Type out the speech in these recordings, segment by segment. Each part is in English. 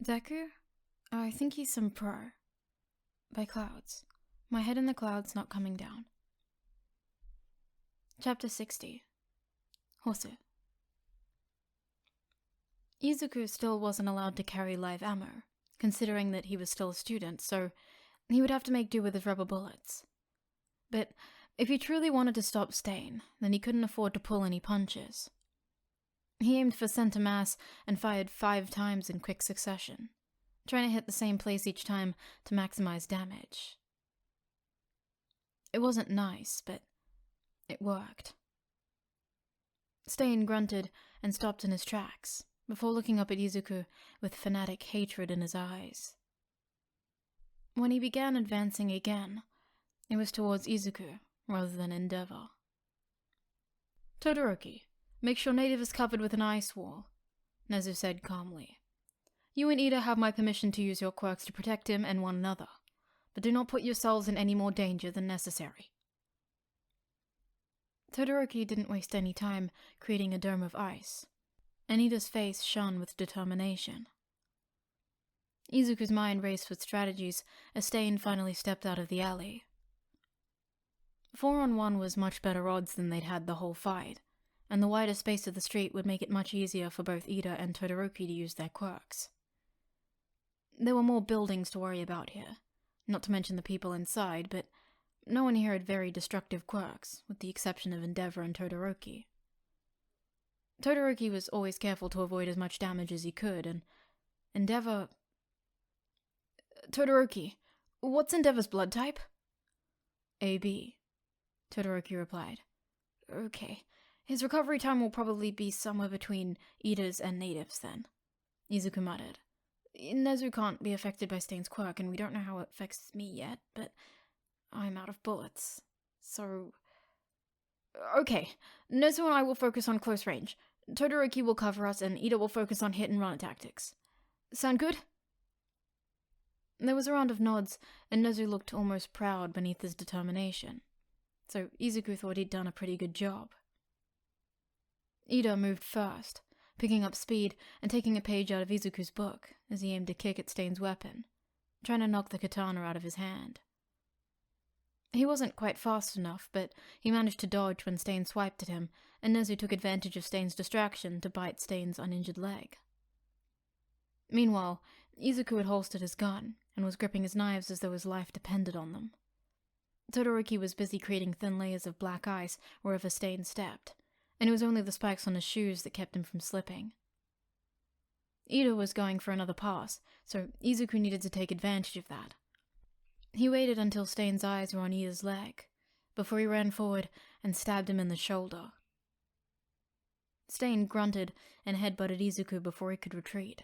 Deku? I think he's some pro. By clouds. My head in the clouds not coming down. Chapter 60. Hosu. Izuku still wasn't allowed to carry live ammo, considering that he was still a student, so he would have to make do with his rubber bullets. But if he truly wanted to stop Stain, then he couldn't afford to pull any punches. He aimed for center mass and fired 5 times in quick succession, trying to hit the same place each time to maximize damage. It wasn't nice, but it worked. Stain grunted and stopped in his tracks, before looking up at Izuku with fanatic hatred in his eyes. When he began advancing again, it was towards Izuku rather than Endeavor. Todoroki, make sure native is covered with an ice wall, Nezu said calmly. You and Ida have my permission to use your quirks to protect him and one another, but do not put yourselves in any more danger than necessary. Todoroki didn't waste any time creating a dome of ice. Anida's face shone with determination. Izuku's mind raced with strategies as Stain finally stepped out of the alley. 4-on-1 was much better odds than they'd had the whole fight, and the wider space of the street would make it much easier for both Ida and Todoroki to use their quirks. There were more buildings to worry about here, not to mention the people inside, but no one here had very destructive quirks, with the exception of Endeavor and Todoroki. Todoroki was always careful to avoid as much damage as he could, and Endeavor... Todoroki, what's Endeavor's blood type? AB, Todoroki replied. Okay, his recovery time will probably be somewhere between Ida's and Native's then, Izuku muttered. Nezu can't be affected by Stain's quirk, and we don't know how it affects me yet, but I'm out of bullets, so... Okay, Nezu and I will focus on close range. Todoroki will cover us, and Ida will focus on hit-and-run tactics. Sound good? There was a round of nods, and Nezu looked almost proud beneath his determination, so Izuku thought he'd done a pretty good job. Ida moved first, picking up speed and taking a page out of Izuku's book as he aimed a kick at Stain's weapon, trying to knock the katana out of his hand. He wasn't quite fast enough, but he managed to dodge when Stain swiped at him, and Nezu took advantage of Stain's distraction to bite Stain's uninjured leg. Meanwhile, Izuku had holstered his gun and was gripping his knives as though his life depended on them. Todoroki was busy creating thin layers of black ice wherever Stain stepped, and it was only the spikes on his shoes that kept him from slipping. Ida was going for another pass, so Izuku needed to take advantage of that. He waited until Stain's eyes were on Ida's leg, before he ran forward and stabbed him in the shoulder. Stain grunted and headbutted Izuku before he could retreat.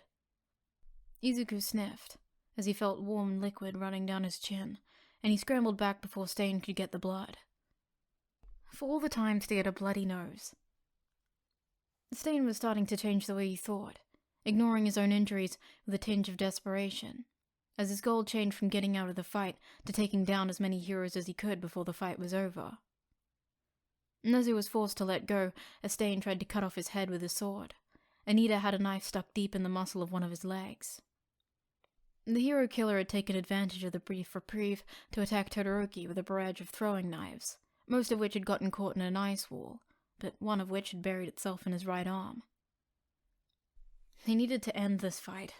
Izuku sniffed, as he felt warm liquid running down his chin, and he scrambled back before Stain could get the blood. For all the times he had a bloody nose. Stain was starting to change the way he thought, ignoring his own injuries with a tinge of desperation, as his goal changed from getting out of the fight to taking down as many heroes as he could before the fight was over. Nezu was forced to let go as Stain tried to cut off his head with his sword, and Ida had a knife stuck deep in the muscle of one of his legs. The hero killer had taken advantage of the brief reprieve to attack Todoroki with a barrage of throwing knives, most of which had gotten caught in an ice wall, but one of which had buried itself in his right arm. He needed to end this fight.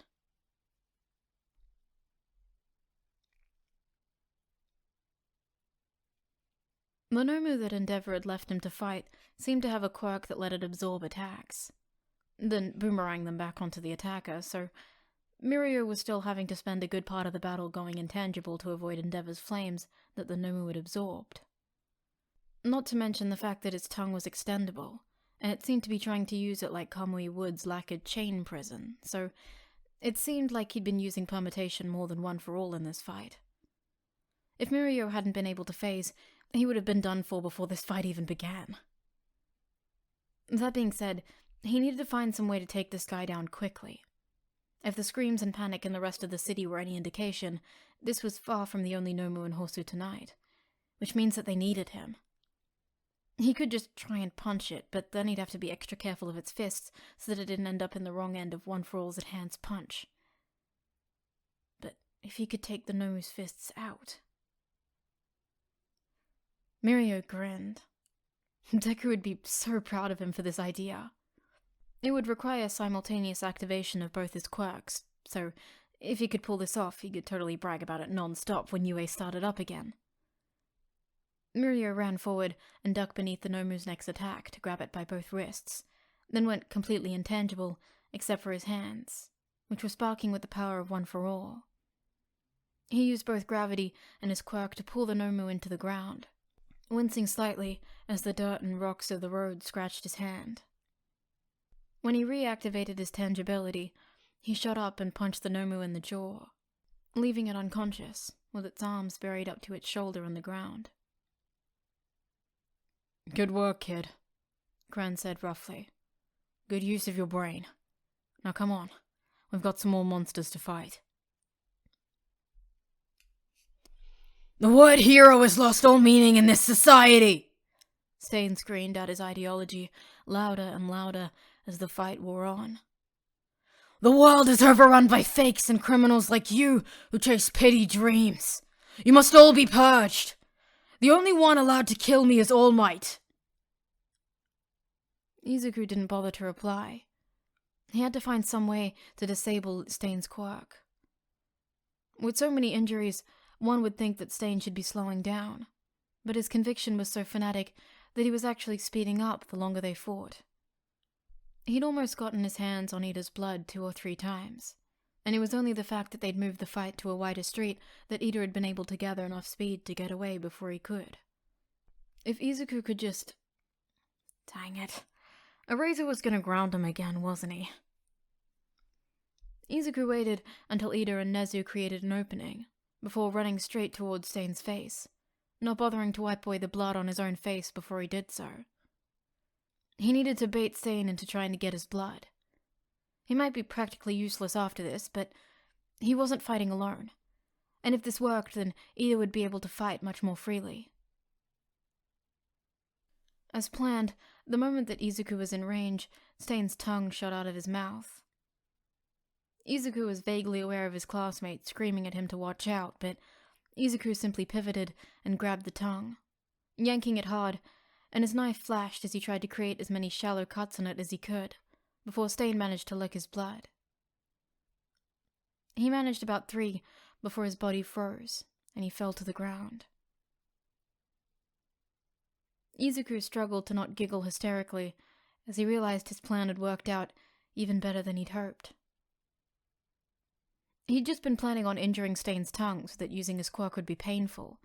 The Nomu that Endeavor had left him to fight seemed to have a quirk that let it absorb attacks, then boomerang them back onto the attacker, so Mirio was still having to spend a good part of the battle going intangible to avoid Endeavor's flames that the Nomu had absorbed. Not to mention the fact that its tongue was extendable, and it seemed to be trying to use it like Kamui Wood's lacquered chain prison, so it seemed like he'd been using permutation more than one for all in this fight. If Mirio hadn't been able to phase, he would have been done for before this fight even began. That being said, he needed to find some way to take this guy down quickly. If the screams and panic in the rest of the city were any indication, this was far from the only Nomu in Hosu tonight, which means that they needed him. He could just try and punch it, but then he'd have to be extra careful of its fists so that it didn't end up in the wrong end of One For All's enhanced punch. if he could take the Nomu's fists out. Mirio grinned. Deku would be so proud of him for this idea. It would require simultaneous activation of both his quirks, so if he could pull this off, he could totally brag about it non-stop when UA started up again. Mirio ran forward and ducked beneath the Nomu's next attack to grab it by both wrists, then went completely intangible, except for his hands, which were sparking with the power of One for All. He used both gravity and his quirk to pull the Nomu into the ground, wincing slightly as the dirt and rocks of the road scratched his hand. When he reactivated his tangibility, he shot up and punched the Nomu in the jaw, leaving it unconscious, with its arms buried up to its shoulder on the ground. Good work, kid, Gran said roughly. Good use of your brain. Now come on, we've got some more monsters to fight. The word hero has lost all meaning in this society! Stain screamed out his ideology, louder and louder as the fight wore on. The world is overrun by fakes and criminals like you who chase petty dreams. You must all be purged. The only one allowed to kill me is All Might. Izuku didn't bother to reply. He had to find some way to disable Stain's quirk. With so many injuries, one would think that Stain should be slowing down, but his conviction was so fanatic that he was actually speeding up the longer they fought. He'd almost gotten his hands on Ida's blood 2 or 3 times, and it was only the fact that they'd moved the fight to a wider street that Ida had been able to gather enough speed to get away before he could. If Izuku could just... Dang it. Eraser was gonna ground him again, wasn't he? Izuku waited until Ida and Nezu created an opening, before running straight towards Stain's face, not bothering to wipe away the blood on his own face before he did so. He needed to bait Stain into trying to get his blood. He might be practically useless after this, but he wasn't fighting alone, and if this worked, then Ida would be able to fight much more freely. As planned, the moment that Izuku was in range, Stain's tongue shot out of his mouth. Izuku was vaguely aware of his classmates screaming at him to watch out, but Izuku simply pivoted and grabbed the tongue, yanking it hard, and his knife flashed as he tried to create as many shallow cuts on it as he could, before Stain managed to lick his blood. He managed about 3 before his body froze, and he fell to the ground. Izuku struggled to not giggle hysterically as he realized his plan had worked out even better than he'd hoped. He'd just been planning on injuring Stain's tongue so that using his quirk would be painful,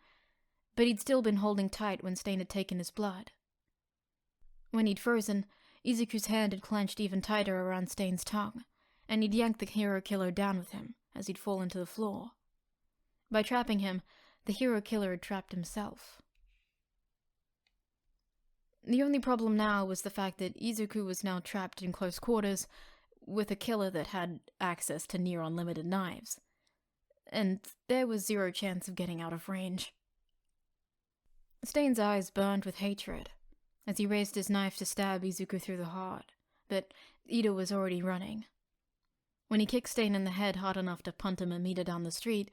but he'd still been holding tight when Stain had taken his blood. When he'd frozen, Izuku's hand had clenched even tighter around Stain's tongue, and he'd yanked the hero killer down with him as he'd fall into the floor. By trapping him, the hero killer had trapped himself. The only problem now was the fact that Izuku was now trapped in close quarters with a killer that had access to near-unlimited knives, and there was 0 chance of getting out of range. Stain's eyes burned with hatred as he raised his knife to stab Izuku through the heart, but Ida was already running. When he kicked Stain in the head hard enough to punt him a meter down the street,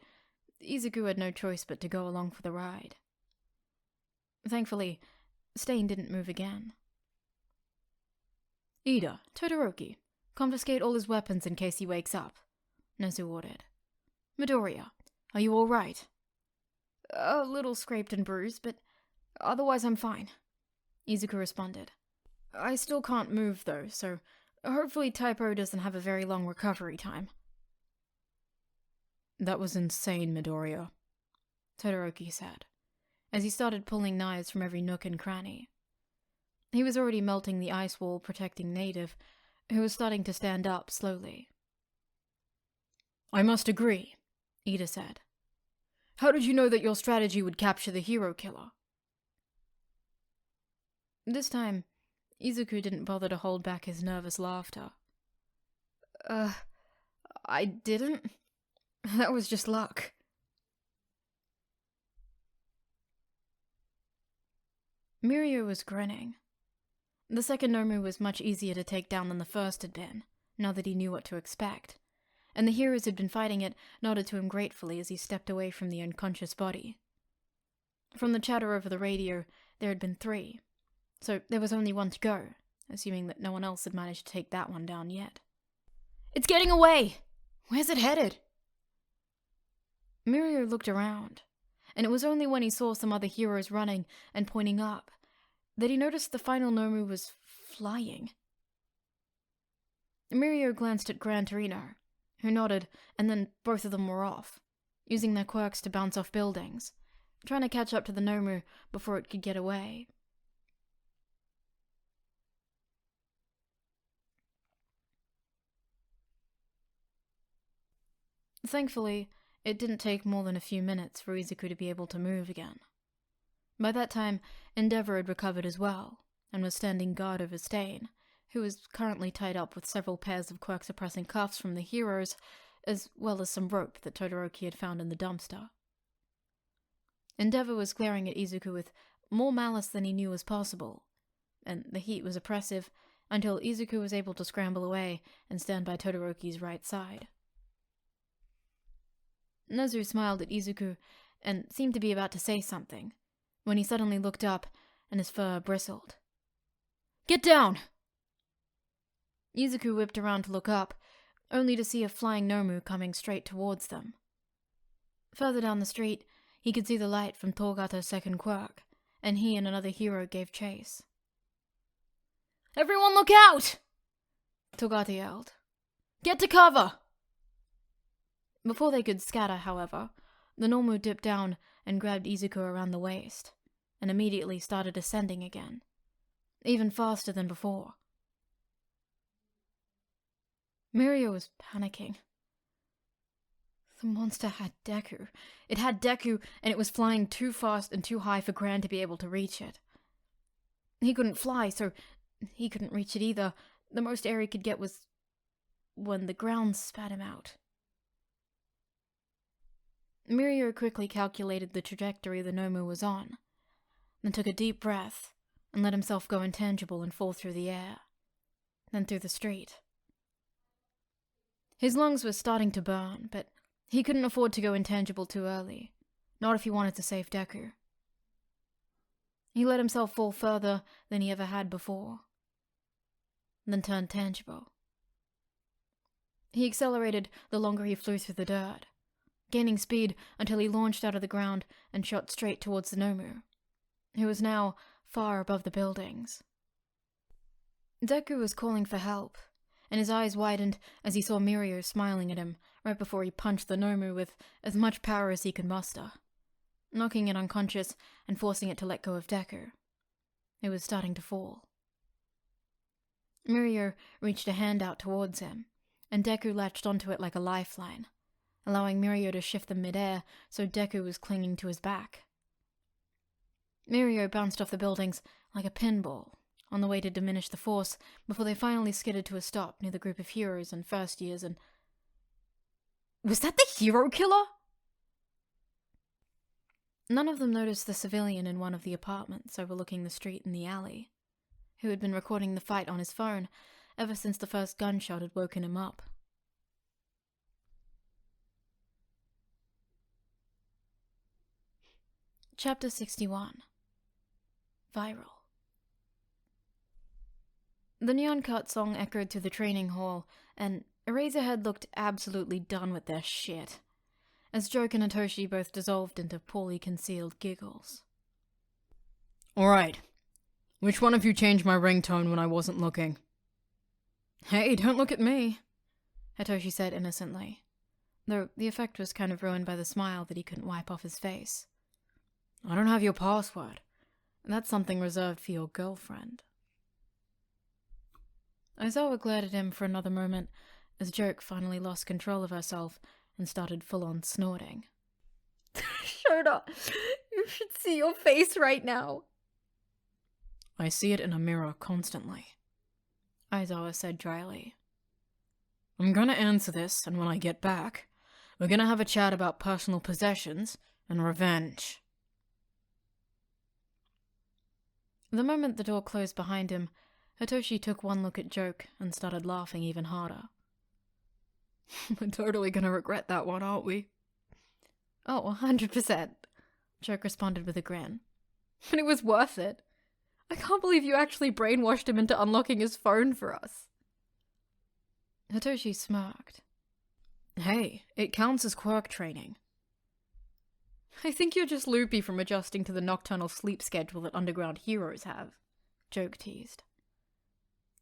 Izuku had no choice but to go along for the ride. Thankfully, Stain didn't move again. Ida, Todoroki, confiscate all his weapons in case he wakes up, Nezu ordered. Midoriya, are you all right? A little scraped and bruised, but otherwise I'm fine, Izuku responded. I still can't move though, so hopefully Typo doesn't have a very long recovery time. That was insane, Midoriya, Todoroki said, as he started pulling knives from every nook and cranny. He was already melting the ice wall protecting Native, who was starting to stand up slowly. I must agree, Ida said. How did you know that your strategy would capture the hero killer? This time, Izuku didn't bother to hold back his nervous laughter. I didn't? That was just luck. Mirio was grinning. The second Nomu was much easier to take down than the first had been, now that he knew what to expect, and the heroes who'd been fighting it nodded to him gratefully as he stepped away from the unconscious body. From the chatter over the radio, there had been 3, so there was only 1 to go, assuming that no one else had managed to take that one down yet. It's getting away! Where's it headed? Mirio looked around, and it was only when he saw some other heroes running and pointing up that he noticed the final Nomu was flying. Mirio glanced at Gran Torino, who nodded, and then both of them were off, using their quirks to bounce off buildings, trying to catch up to the Nomu before it could get away. Thankfully, it didn't take more than a few minutes for Izuku to be able to move again. By that time, Endeavor had recovered as well, and was standing guard over Stain, who was currently tied up with several pairs of quirk-suppressing cuffs from the heroes, as well as some rope that Todoroki had found in the dumpster. Endeavor was glaring at Izuku with more malice than he knew was possible, and the heat was oppressive until Izuku was able to scramble away and stand by Todoroki's right side. Nezu smiled at Izuku and seemed to be about to say something, when he suddenly looked up and his fur bristled. Get down! Izuku whipped around to look up, only to see a flying Nomu coming straight towards them. Further down the street, he could see the light from Togata's second quirk, and he and another hero gave chase. Everyone look out! Togata yelled. Get to cover! Before they could scatter, however, the Nomu dipped down and grabbed Izuku around the waist, and immediately started ascending again, even faster than before. Mirio was panicking. The monster had Deku. It had Deku, and it was flying too fast and too high for Gran to be able to reach it. He couldn't fly, so he couldn't reach it either. The most air he could get was when the ground spat him out. Mirio quickly calculated the trajectory the Nomu was on, then took a deep breath and let himself go intangible and fall through the air, then through the street. His lungs were starting to burn, but he couldn't afford to go intangible too early, not if he wanted to save Deku. He let himself fall further than he ever had before, then turned tangible. He accelerated the longer he flew through the dirt, gaining speed until he launched out of the ground and shot straight towards the Nomu, who was now far above the buildings. Deku was calling for help, and his eyes widened as he saw Mirio smiling at him right before he punched the Nomu with as much power as he could muster, knocking it unconscious and forcing it to let go of Deku. It was starting to fall. Mirio reached a hand out towards him, and Deku latched onto it like a lifeline, allowing Mirio to shift them mid-air so Deku was clinging to his back. Mirio bounced off the buildings like a pinball, on the way to diminish the force before they finally skidded to a stop near the group of heroes and first years and... Was that the hero killer? None of them noticed the civilian in one of the apartments overlooking the street in the alley, who had been recording the fight on his phone ever since the first gunshot had woken him up. Chapter 61. Viral. The neon cut song echoed through the training hall, and Eraserhead looked absolutely done with their shit, as Joke and Hitoshi both dissolved into poorly concealed giggles. Alright, which one of you changed my ringtone when I wasn't looking? Hey, don't look at me, Hitoshi said innocently, though the effect was kind of ruined by the smile that he couldn't wipe off his face. I don't have your password. That's something reserved for your girlfriend. Aizawa glared at him for another moment as Joke finally lost control of herself and started full-on snorting. Shota, you should see your face right now. I see it in a mirror constantly, Aizawa said dryly. I'm gonna answer this, and when I get back, we're gonna have a chat about personal possessions and revenge. The moment the door closed behind him, Hitoshi took one look at Joke and started laughing even harder. We're totally gonna regret that one, aren't we? Oh, 100%, Joke responded with a grin. But it was worth it. I can't believe you actually brainwashed him into unlocking his phone for us. Hitoshi smirked. Hey, it counts as quirk training. I think you're just loopy from adjusting to the nocturnal sleep schedule that underground heroes have, Joke teased.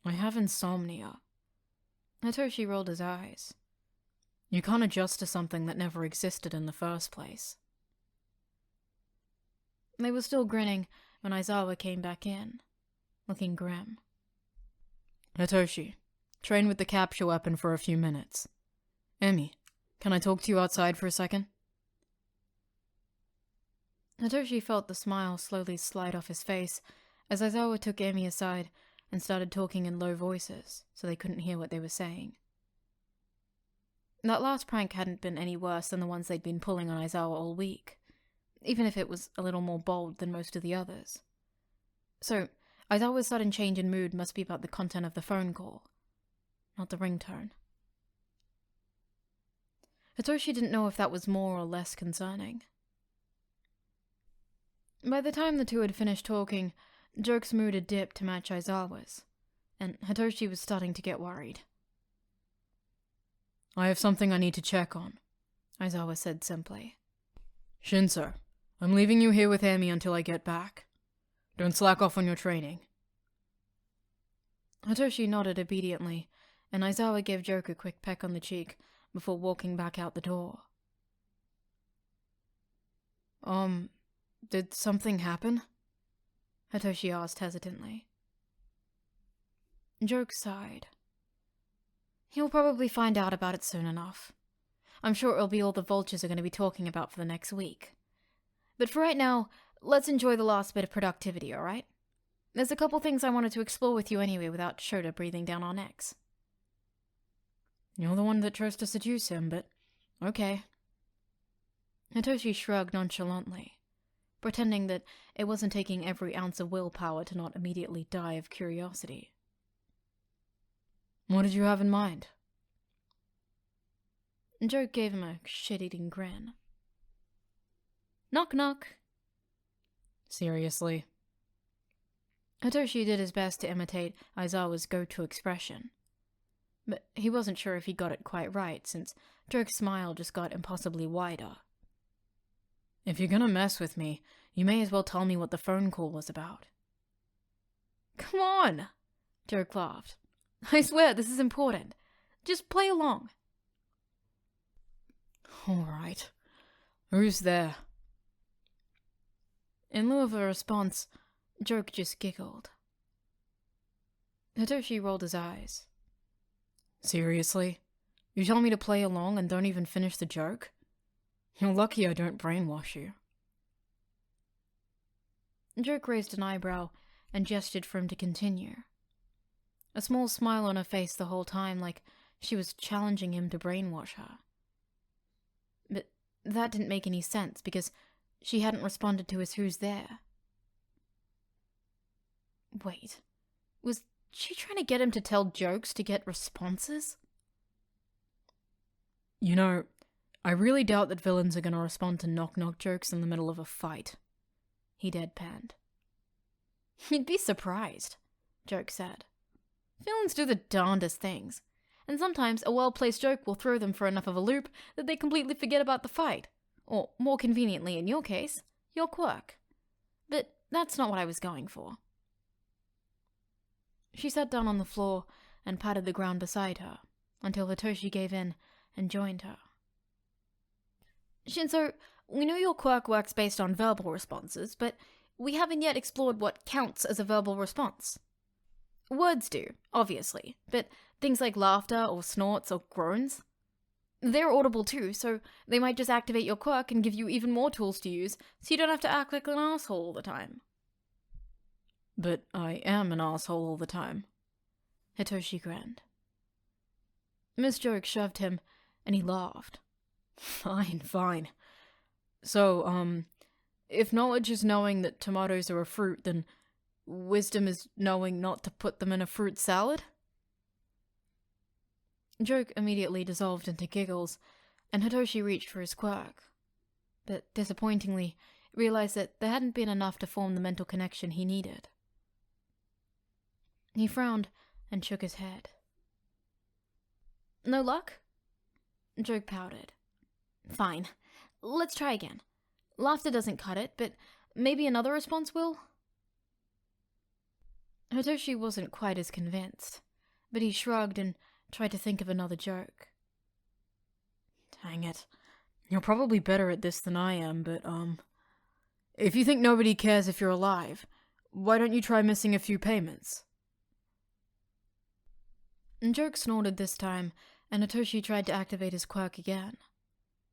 I have insomnia. Hitoshi rolled his eyes. You can't adjust to something that never existed in the first place. They were still grinning when Aizawa came back in, looking grim. Hitoshi, train with the capture weapon for a few minutes. Emi, can I talk to you outside for a second? Hitoshi felt the smile slowly slide off his face as Aizawa took Emi aside and started talking in low voices so they couldn't hear what they were saying. That last prank hadn't been any worse than the ones they'd been pulling on Aizawa all week, even if it was a little more bold than most of the others. So, Aizawa's sudden change in mood must be about the content of the phone call, not the ringtone. Hitoshi didn't know if that was more or less concerning. By the time the two had finished talking, Joke's mood had dipped to match Aizawa's, and Hitoshi was starting to get worried. I have something I need to check on, Aizawa said simply. Shinso, I'm leaving you here with Emi until I get back. Don't slack off on your training. Hitoshi nodded obediently, and Aizawa gave Joke a quick peck on the cheek before walking back out the door. Did something happen? Hitoshi asked hesitantly. Joke sighed. He'll probably find out about it soon enough. I'm sure it'll be all the vultures are going to be talking about for the next week. But for right now, let's enjoy the last bit of productivity, alright? There's a couple things I wanted to explore with you anyway without Shota breathing down our necks. You're the one that chose to seduce him, but okay. Hitoshi shrugged nonchalantly, pretending that it wasn't taking every ounce of willpower to not immediately die of curiosity. What did you have in mind? Joke gave him a shit-eating grin. Knock knock. Seriously? Hitoshi did his best to imitate Aizawa's go-to expression, but he wasn't sure if he got it quite right since Joke's smile just got impossibly wider. If you're gonna mess with me, you may as well tell me what the phone call was about. Come on, Joke laughed. I swear this is important. Just play along. Alright. Who's there? In lieu of a response, Joke just giggled. Hitoshi rolled his eyes. Seriously? You tell me to play along and don't even finish the joke? You're lucky I don't brainwash you. Joke raised an eyebrow and gestured for him to continue. A small smile on her face the whole time, like she was challenging him to brainwash her. But that didn't make any sense because she hadn't responded to his who's there. Wait, was she trying to get him to tell jokes to get responses? You know, I really doubt that villains are gonna respond to knock-knock jokes in the middle of a fight. He deadpanned. You'd be surprised, Joke said. Villains do the darndest things, and sometimes a well-placed joke will throw them for enough of a loop that they completely forget about the fight, or more conveniently in your case, your quirk. But that's not what I was going for. She sat down on the floor and patted the ground beside her, until Hitoshi gave in and joined her. Shinso, we know your quirk works based on verbal responses, but we haven't yet explored what counts as a verbal response. Words do, obviously, but things like laughter or snorts or groans, they're audible too, so they might just activate your quirk and give you even more tools to use, so you don't have to act like an asshole all the time. But I am an asshole all the time. Hitoshi grinned. Miss Joke shoved him, and he laughed. Fine. So, if knowledge is knowing that tomatoes are a fruit, then wisdom is knowing not to put them in a fruit salad? Joke immediately dissolved into giggles, and Hitoshi reached for his quirk. But disappointingly, realized that there hadn't been enough to form the mental connection he needed. He frowned and shook his head. No luck? Joke pouted. Fine. Let's try again. Laughter doesn't cut it, but maybe another response will? Hitoshi wasn't quite as convinced, but he shrugged and tried to think of another joke. Dang it. You're probably better at this than I am, but, if you think nobody cares if you're alive, why don't you try missing a few payments? Joke snorted this time, and Hitoshi tried to activate his quirk again.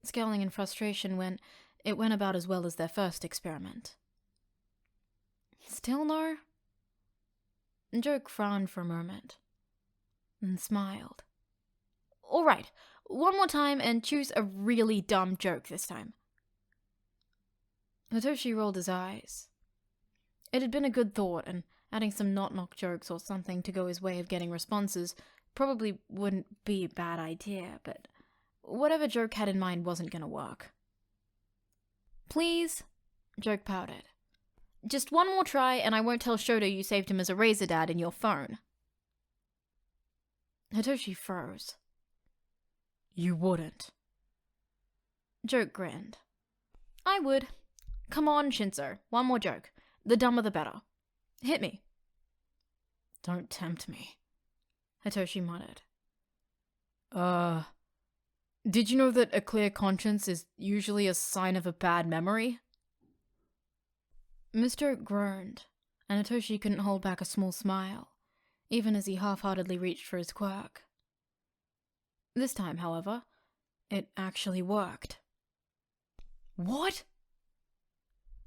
Scowling in frustration when it went about as well as their first experiment. Still no? Joke frowned for a moment, and smiled. All right, one more time and choose a really dumb joke this time. Hitoshi rolled his eyes. It had been a good thought, and adding some knock-knock jokes or something to go his way of getting responses probably wouldn't be a bad idea, but whatever Joke had in mind wasn't gonna work. Please? Joke pouted. Just one more try and I won't tell Shoto you saved him as a Razor Dad in your phone. Hitoshi froze. You wouldn't. Joke grinned. I would. Come on, Shinso. One more joke. The dumber the better. Hit me. Don't tempt me. Hitoshi muttered. Did you know that a clear conscience is usually a sign of a bad memory? Mr. groaned, and Hitoshi couldn't hold back a small smile, even as he half-heartedly reached for his quirk. This time, however, it actually worked. What?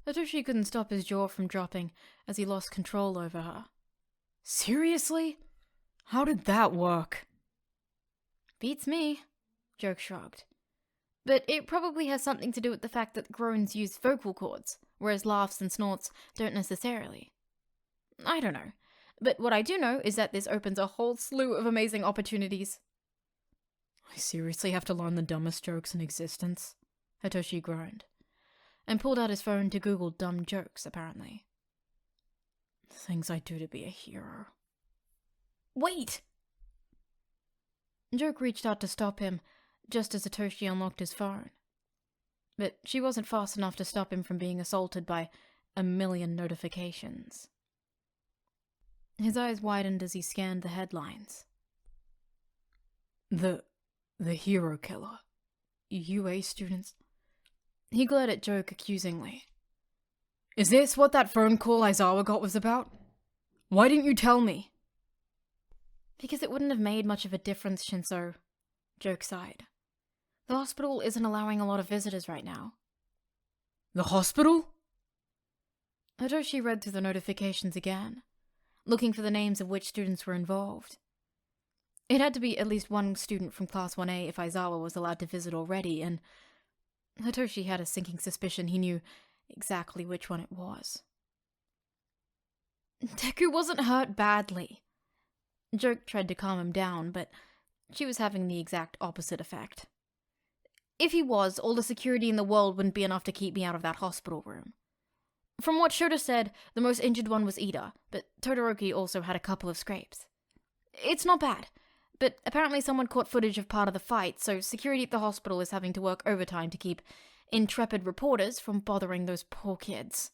Hitoshi couldn't stop his jaw from dropping as he lost control over her. Seriously? How did that work? Beats me, Joke shrugged. But it probably has something to do with the fact that groans use vocal cords, whereas laughs and snorts don't necessarily. I don't know. But what I do know is that this opens a whole slew of amazing opportunities. I seriously have to learn the dumbest jokes in existence? Hitoshi groaned, and pulled out his phone to Google dumb jokes, apparently. Things I do to be a hero. Wait! Joke reached out to stop him, just as Hitoshi unlocked his phone. But she wasn't fast enough to stop him from being assaulted by a million notifications. His eyes widened as he scanned the headlines. The hero killer. UA students. He glared at Joke accusingly. Is this what that phone call Aizawa got was about? Why didn't you tell me? Because it wouldn't have made much of a difference, Shinso. Joke sighed. The hospital isn't allowing a lot of visitors right now. The hospital? Hitoshi read through the notifications again, looking for the names of which students were involved. It had to be at least one student from Class 1A if Aizawa was allowed to visit already, and Hitoshi had a sinking suspicion he knew exactly which one it was. Deku wasn't hurt badly. Joke tried to calm him down, but she was having the exact opposite effect. If he was, all the security in the world wouldn't be enough to keep me out of that hospital room. From what Shota said, the most injured one was Ida, but Todoroki also had a couple of scrapes. It's not bad, but apparently someone caught footage of part of the fight, so security at the hospital is having to work overtime to keep intrepid reporters from bothering those poor kids.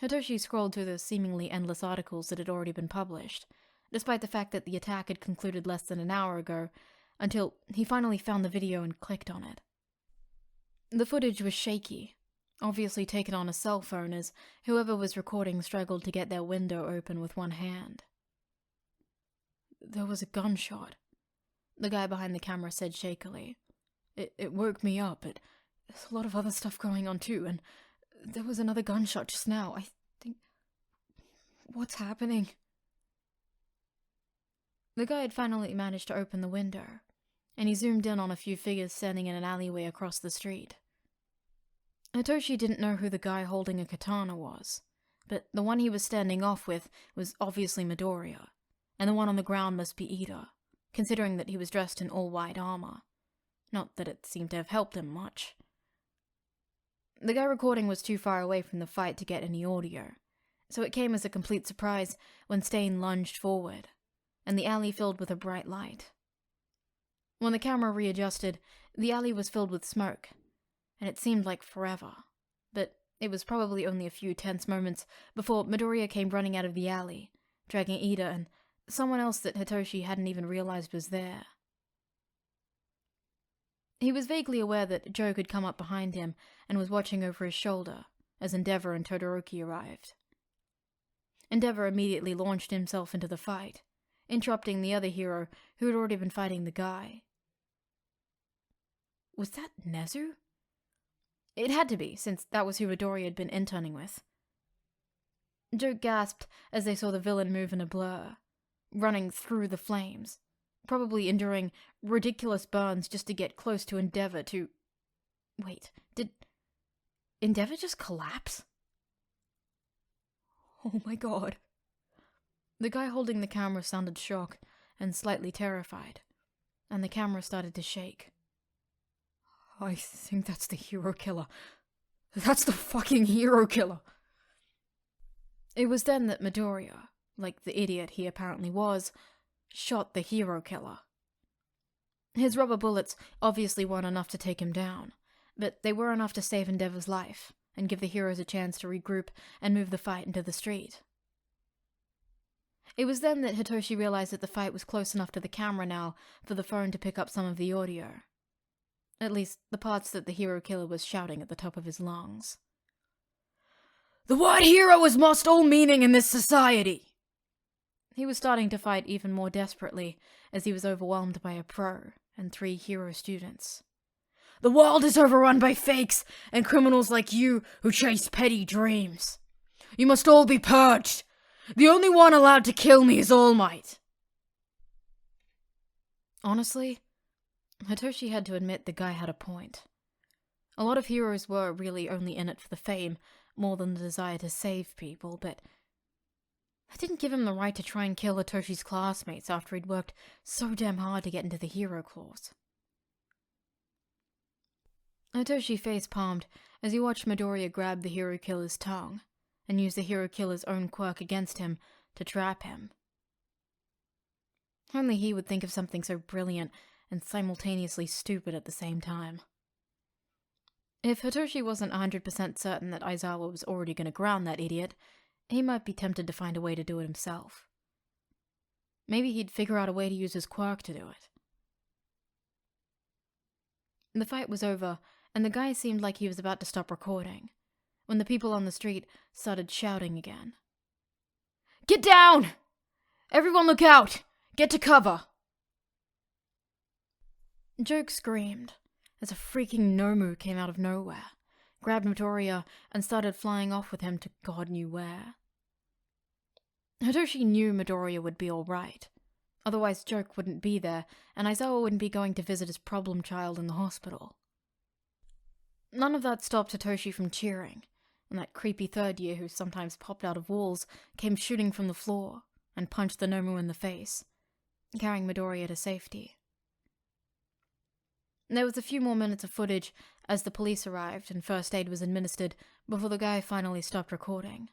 Hitoshi scrolled through the seemingly endless articles that had already been published, despite the fact that the attack had concluded less than an hour ago, until he finally found the video and clicked on it. The footage was shaky, obviously taken on a cell phone as whoever was recording struggled to get their window open with one hand. There was a gunshot, the guy behind the camera said shakily. It woke me up, but there's a lot of other stuff going on too, and there was another gunshot just now. I think... What's happening? The guy had finally managed to open the window, and he zoomed in on a few figures standing in an alleyway across the street. Hitoshi didn't know who the guy holding a katana was, but the one he was standing off with was obviously Midoriya, and the one on the ground must be Ida, considering that he was dressed in all white armor. Not that it seemed to have helped him much. The guy recording was too far away from the fight to get any audio, so it came as a complete surprise when Stain lunged forward, and the alley filled with a bright light. When the camera readjusted, the alley was filled with smoke, and it seemed like forever, but it was probably only a few tense moments before Midoriya came running out of the alley, dragging Ida and someone else that Hitoshi hadn't even realized was there. He was vaguely aware that Joe had come up behind him and was watching over his shoulder as Endeavor and Todoroki arrived. Endeavor immediately launched himself into the fight, interrupting the other hero who had already been fighting the guy. Was that Nezu? It had to be, since that was who Midoriya had been interning with. Joe gasped as they saw the villain move in a blur, running through the flames, probably enduring ridiculous burns just to get close to Endeavor to... Wait, did Endeavor just collapse? Oh my god. The guy holding the camera sounded shocked and slightly terrified, and the camera started to shake. I think that's the hero killer. That's the fucking hero killer. It was then that Midoriya, like the idiot he apparently was, shot the hero killer. His rubber bullets obviously weren't enough to take him down, but they were enough to save Endeavor's life and give the heroes a chance to regroup and move the fight into the street. It was then that Hitoshi realized that the fight was close enough to the camera now for the phone to pick up some of the audio. At least, the parts that the hero killer was shouting at the top of his lungs. The white hero has lost all meaning in this society! He was starting to fight even more desperately as he was overwhelmed by a pro and 3 hero students. The world is overrun by fakes and criminals like you who chase petty dreams. You must all be purged. The only one allowed to kill me is All Might. Honestly, Hitoshi had to admit the guy had a point. A lot of heroes were really only in it for the fame, more than the desire to save people, but that didn't give him the right to try and kill Hitoshi's classmates after he'd worked so damn hard to get into the hero class. Hitoshi face-palmed as he watched Midoriya grab the hero killer's tongue and use the hero killer's own quirk against him to trap him. Only he would think of something so brilliant and simultaneously stupid at the same time. If Hitoshi wasn't 100% certain that Aizawa was already going to ground that idiot, he might be tempted to find a way to do it himself. Maybe he'd figure out a way to use his quirk to do it. The fight was over, and the guy seemed like he was about to stop recording, when the people on the street started shouting again. Get down! Everyone look out! Get to cover! Joke screamed as a freaking Nomu came out of nowhere, grabbed Midoriya, and started flying off with him to God knew where. Hitoshi knew Midoriya would be alright. Otherwise Joke wouldn't be there, and Aizawa wouldn't be going to visit his problem child in the hospital. None of that stopped Hitoshi from cheering, and that creepy third year who sometimes popped out of walls came shooting from the floor and punched the Nomu in the face, carrying Midoriya to safety. There was a few more minutes of footage as the police arrived and first aid was administered before the guy finally stopped recording.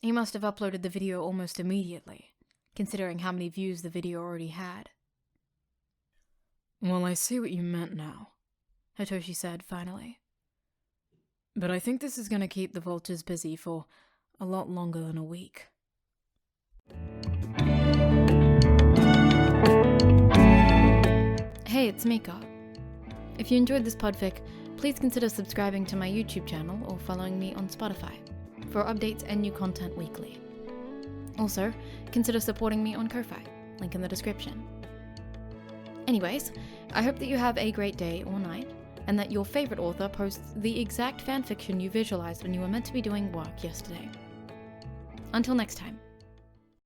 He must have uploaded the video almost immediately, considering how many views the video already had. Well, I see what you meant now, Hitoshi said finally. But I think this is going to keep the vultures busy for a lot longer than a week. Hey, it's Mika. If you enjoyed this podfic, please consider subscribing to my YouTube channel or following me on Spotify for updates and new content weekly. Also, consider supporting me on Ko-Fi, link in the description. Anyways, I hope that you have a great day or night, and that your favorite author posts the exact fanfiction you visualized when you were meant to be doing work yesterday. Until next time.